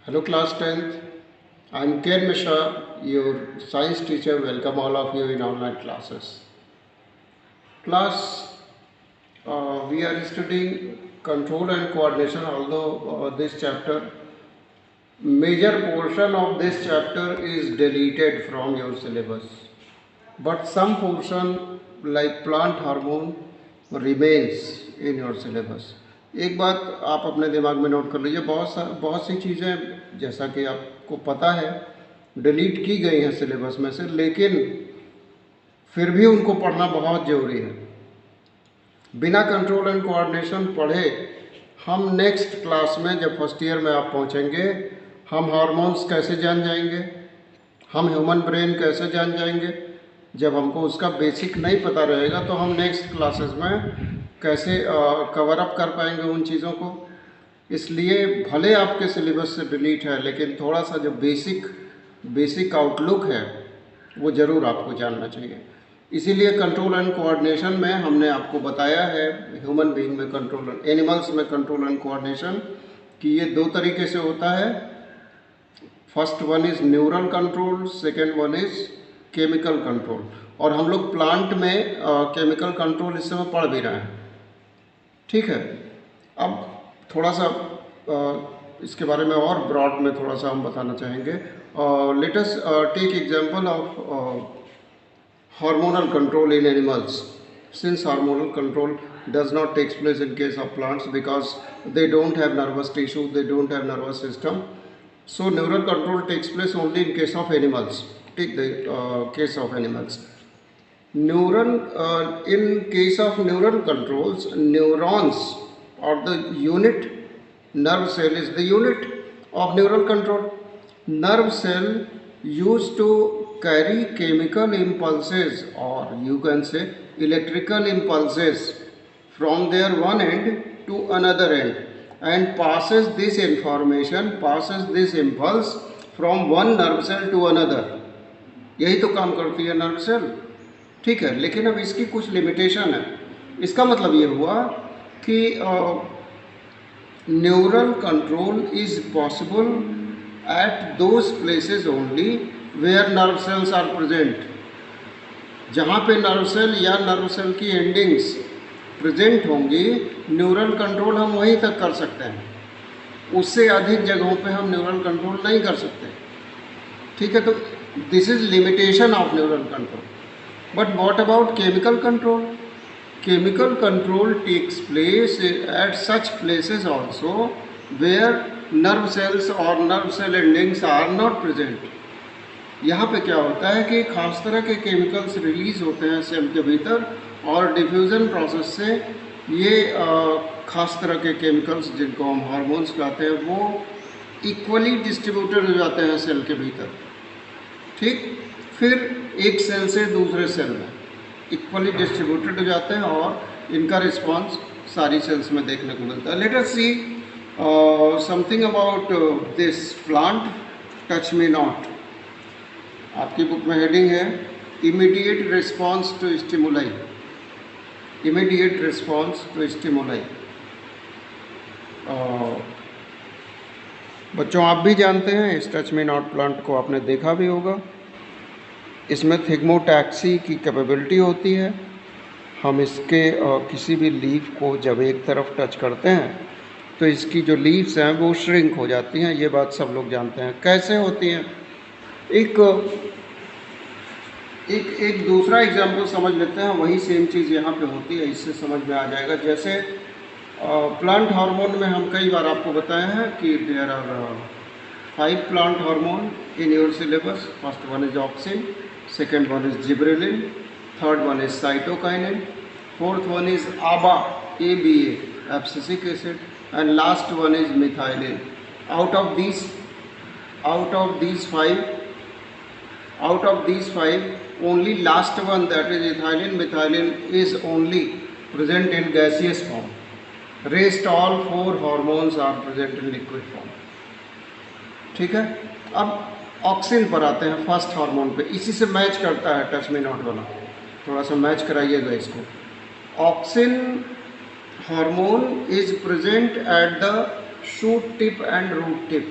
Hello class 10th. I am Ken Mishra, your science teacher. Welcome all of you in online classes. Class, we are studying control and coordination, although this chapter, major portion of this chapter is deleted from your syllabus. But some portion like plant hormone remains in your syllabus. एक बात आप अपने दिमाग में note कर लीजिए, बहुत सी चीज़ें जैसा कि आपको पता है डिलीट की गई हैं सिलेबस में से, लेकिन फिर भी उनको पढ़ना बहुत ज़रूरी है। बिना कंट्रोल एंड कोऑर्डिनेशन पढ़े हम नेक्स्ट क्लास में जब फर्स्ट ईयर में आप पहुंचेंगे, हम हार्मोन्स कैसे जान जाएंगे, हम ह्यूमन ब्रेन कैसे जान जाएंगे। जब हमको उसका बेसिक नहीं पता रहेगा तो हम नेक्स्ट क्लासेस में कैसे कवर अप कर पाएंगे उन चीज़ों को। इसलिए भले आपके सिलेबस से डिलीट है, लेकिन थोड़ा सा जो बेसिक आउटलुक है वो ज़रूर आपको जानना चाहिए। इसीलिए कंट्रोल एंड कोऑर्डिनेशन में हमने आपको बताया है ह्यूमन बीइंग में कंट्रोल, एनिमल्स में कंट्रोल एंड कोऑर्डिनेशन कि ये दो तरीके से होता है। First one is neural control, second one is chemical control. और हम लोग प्लांट में केमिकल कंट्रोल इस समय पढ़ भी रहे हैं, ठीक है। अब थोड़ा सा इसके बारे में और ब्रॉड में थोड़ा सा हम बताना चाहेंगे। Let us take example of hormonal control in animals. Since hormonal control does not take place in case of plants because they don't have nervous tissue, they don't have nervous system, so neural control takes place only in case of animals. Take the case of animals. In case of neural controls, neurons or the unit, nerve cell is the unit of neural control. Nerve cell used to carry chemical impulses, or you can say electrical impulses, from their one end to another end and passes this impulse from one nerve cell to another. यही तो काम करती है nerve cell, ठीक है। लेकिन अब इसकी कुछ लिमिटेशन है। इसका मतलब ये हुआ कि neural control is possible at those places only where nerve cells are present. जहाँ पे नर्व सेल या नर्व सेल की एंडिंग्स प्रेजेंट होंगी, न्यूरल कंट्रोल हम वहीं तक कर सकते हैं। उससे अधिक जगहों पे हम न्यूरल कंट्रोल नहीं कर सकते, ठीक है। तो this is limitation of neural control. But what about chemical control? Chemical control takes place at such places also where nerve cells और nerve cell endings are not present. यहाँ पे क्या होता है कि खास तरह के केमिकल्स रिलीज होते हैं सेल के भीतर, और डिफ्यूज़न प्रोसेस से ये खास तरह के केमिकल्स जिनको हम हार्मोन्स कहते हैं वो इक्वली डिस्ट्रीब्यूटेड हो जाते हैं सेल के भीतर, ठीक। फिर एक सेल से दूसरे सेल में इक्वली डिस्ट्रीब्यूटेड हो जाते हैं और इनका रिस्पॉन्स सारी सेल्स में देखने को मिलता है। Let us see something about this plant, touch me not. आपकी बुक में हेडिंग है immediate response to stimuli. Immediate response to stimuli. बच्चों आप भी जानते हैं इस टच मी नॉट प्लांट को आपने देखा भी होगा। इसमें थिग्मोटैक्सी की कैपेबिलिटी होती है। हम इसके किसी भी लीफ को जब एक तरफ टच करते हैं तो इसकी जो लीव्स हैं वो श्रिंक हो जाती हैं। ये बात सब लोग जानते हैं। कैसे होती हैं? एक दूसरा एग्जाम्पल समझ लेते हैं। वही सेम चीज़ यहाँ पे होती है, इससे समझ में आ जाएगा। जैसे प्लांट हार्मोन में हम कई बार आपको बताए हैं कि there are 5 plant hormone in your syllabus. First one is auxin, second one is gibberellin, third one is cytokinin, fourth one is ABA, abscisic acid, and last one is methylene. Out of these five, only last one, that is methylene is only present in gaseous form. Rest all 4 hormones are present in liquid form, ठीक है। अब auxin पर आते हैं, first hormone पे। इसी से match करता है टच मी नॉट वाला, थोड़ा सा मैच कराइएगा इसको। Auxin hormone is present at the shoot tip and root tip.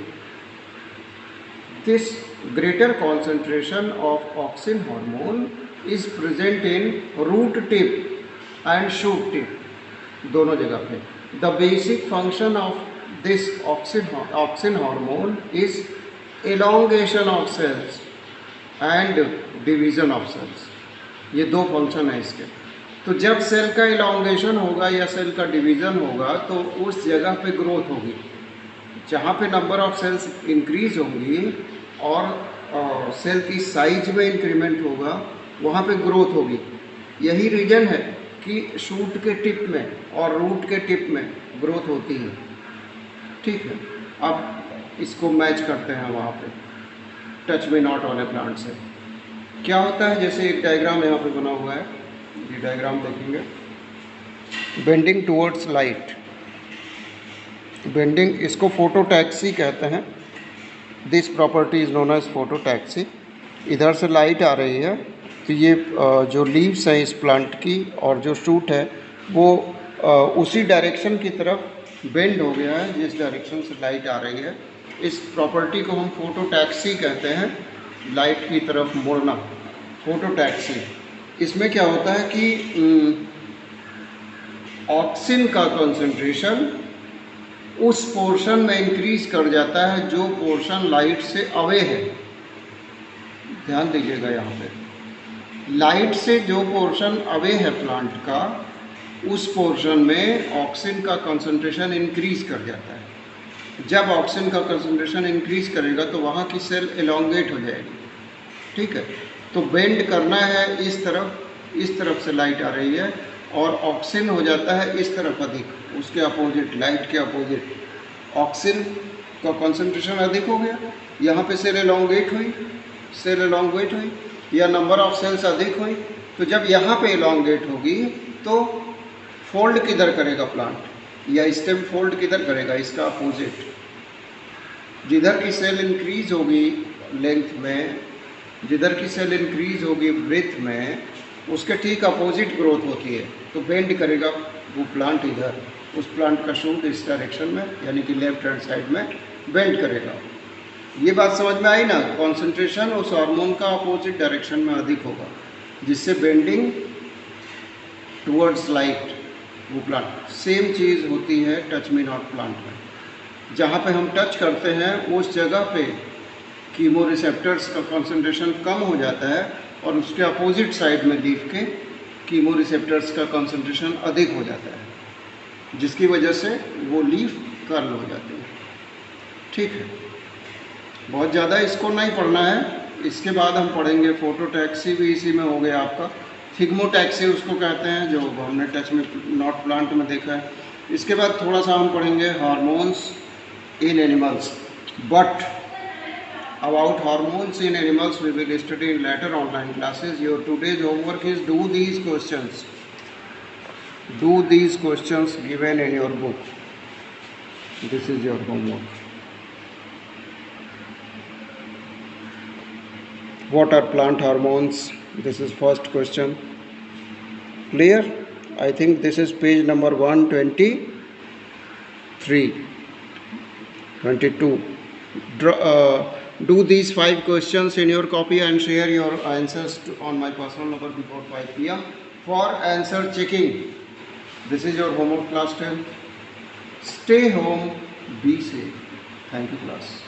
this greater concentration of auxin hormone is present in root tip and shoot tip दोनों जगह पे. The basic function of this auxin hormone is elongation of cells and division of cells. ये दो function है इसके. तो जब cell का इलॉन्गेशन होगा या सेल का डिवीज़न होगा तो उस जगह पे ग्रोथ होगी. जहाँ पे नंबर ऑफ सेल्स इंक्रीज होंगी और सेल की साइज में इंक्रीमेंट होगा वहाँ पे ग्रोथ होगी. यही रीजन है कि शूट के टिप में और रूट के टिप में ग्रोथ होती है. ठीक है, अब इसको मैच करते हैं वहाँ पे टच मी नॉट वाले प्लांट से. क्या होता है, जैसे एक डायग्राम यहाँ पे बना हुआ है, ये डायग्राम देखेंगे. बेंडिंग टुवर्ड्स लाइट, बेंडिंग, इसको फोटोटैक्सी कहते हैं. This property is known as phototaxy. इधर से लाइट आ रही है तो ये जो लीव्स हैं इस प्लांट की और जो शूट है वो उसी डायरेक्शन की तरफ बेंड हो गया है जिस डायरेक्शन से लाइट आ रही है. इस प्रॉपर्टी को हम फोटोटैक्सी कहते हैं, लाइट की तरफ मुड़ना, फोटोटैक्सी. इसमें क्या होता है कि ऑक्सिन का कंसंट्रेशन उस पोर्शन में इंक्रीज कर जाता है जो पोर्शन लाइट से अवे है. ध्यान दीजिएगा, यहाँ पे लाइट से जो पोर्शन अवे है प्लांट का, उस पोर्शन में ऑक्सिन का कंसंट्रेशन इंक्रीज कर जाता है. जब ऑक्सिन का कंसंट्रेशन इंक्रीज करेगा तो वहाँ की सेल एलोंगेट हो जाएगी. ठीक है, तो बेंड करना है इस तरफ से लाइट आ रही है और ऑक्सिन हो जाता है इस तरफ अधिक, उसके अपोजिट, लाइट के अपोजिट. ऑक्सिन का कंसंट्रेशन अधिक हो गया, यहाँ पे सेल एलोंगेट हुई या नंबर ऑफ सेल्स अधिक हुई. तो जब यहाँ पे एलोंगेट होगी तो फोल्ड किधर करेगा प्लांट, या स्टेम फोल्ड किधर करेगा, इसका अपोजिट. जिधर की सेल इंक्रीज होगी लेंथ में, जिधर की सेल इंक्रीज होगी ब्रेथ में, उसके ठीक अपोजिट ग्रोथ होती है. तो बेंड करेगा वो प्लांट इधर, उस प्लांट का शूट इस डायरेक्शन में, यानी कि लेफ्ट हैंड साइड में बेंड करेगा. ये बात समझ में आई ना. कंसंट्रेशन उस हार्मोन का अपोजिट डायरेक्शन में अधिक होगा जिससे बेंडिंग टुवर्ड्स लाइट वो प्लांट. सेम चीज़ होती है टच मी नॉट प्लांट में. जहाँ पे हम टच करते हैं उस जगह पे कीमो रिसेप्टर्स का कंसंट्रेशन कम हो जाता है और उसके अपोजिट साइड में लीफ के कीमो रिसेप्टर्स का कंसंट्रेशन अधिक हो जाता है, जिसकी वजह से वो लीफ कर्ल हो जाती है. ठीक है, बहुत ज़्यादा इसको नहीं पढ़ना है. इसके बाद हम पढ़ेंगे फोटोटैक्सी, भी इसी में हो गया आपका. थिग्मोटैक्सी उसको कहते हैं जो हमने टच में नॉट प्लांट में देखा है. इसके बाद थोड़ा सा हम पढ़ेंगे hormones in animals. But about hormones in animals we will study in later online classes. Your today's homework is do these questions given in your book. This is your homework. What are plant hormones? This is first question. Clear? I think this is page number 123, 22. Do these 5 questions in your copy and share your answers on my personal number before 5 p.m. for answer checking. This is your homework class 10. Stay home, be safe. Thank you class.